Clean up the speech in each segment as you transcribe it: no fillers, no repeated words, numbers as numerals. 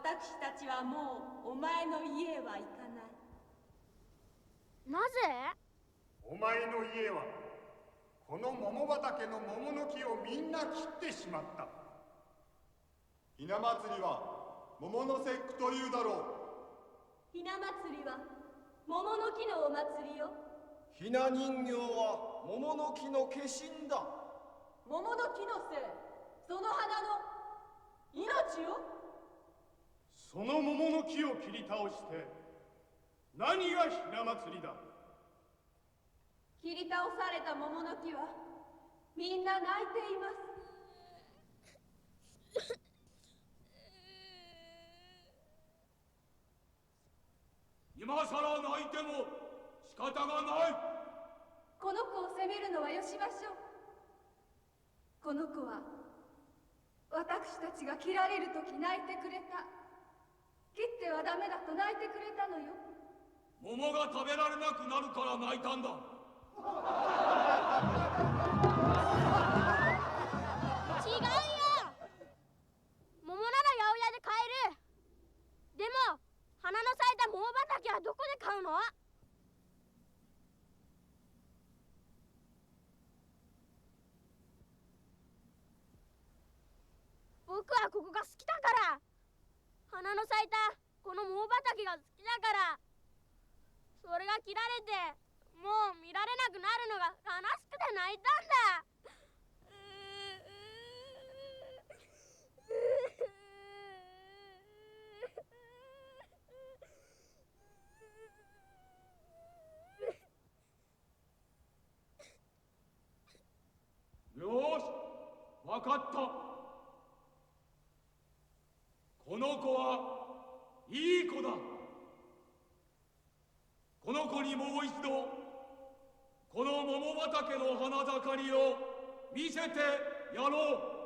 私たちはもうお前の家へは行かない。なぜ？お前の家はこの桃畑の桃の木をみんな切ってしまった。ひな祭りは桃の節句というだろひな祭りは桃の木のお祭りよ。ひな人形は桃の木の化身だ。桃の木のせい、その花の命よ。その桃の木を切り倒して何がひな祭りだ。切り倒された桃の木はみんな泣いています。今さら泣いても仕方がない。この子を責めるのはよしましょう。この子は私たちが切られる時泣いてくれた。切ってはダメだと泣いてくれたのよ。桃が食べられなくなるから泣いたんだ。違うよ。桃なら八百屋で買える。でも花の咲いた桃畑はどこで買うの？僕はここが好きだから。花の咲いたこの桃畑が好きだから。それが切られてもう見られなくなるのが悲しくて泣いたんだ。よし、わかった。この子はいい子だ。この子にもう一度この桃畑の花盛りを見せてやろう。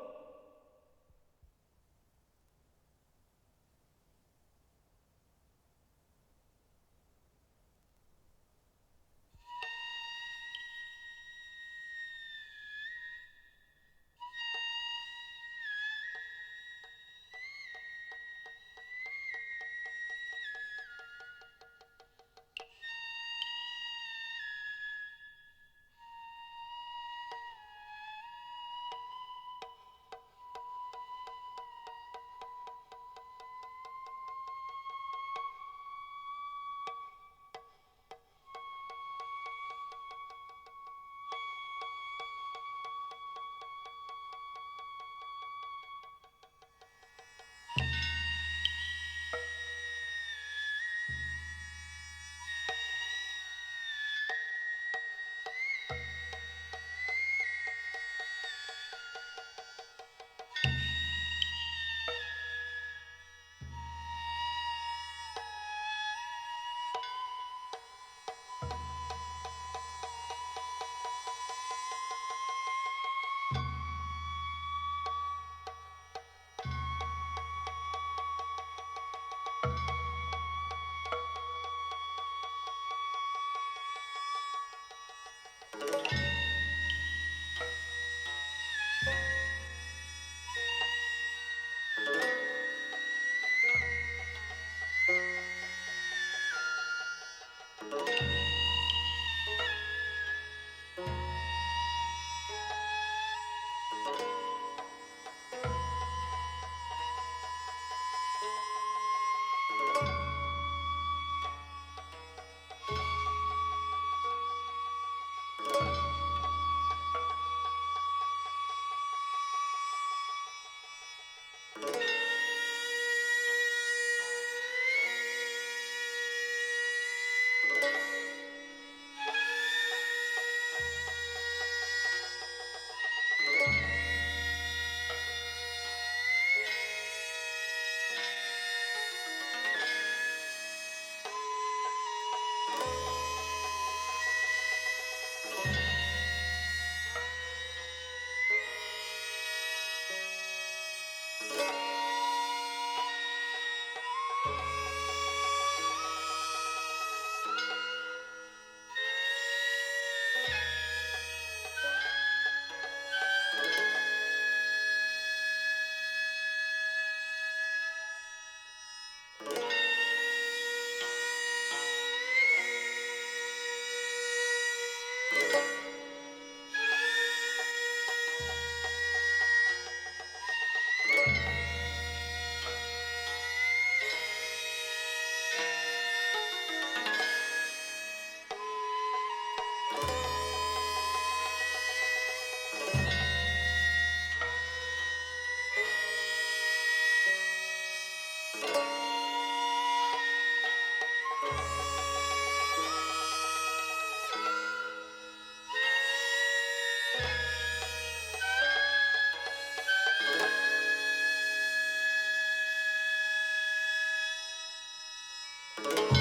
う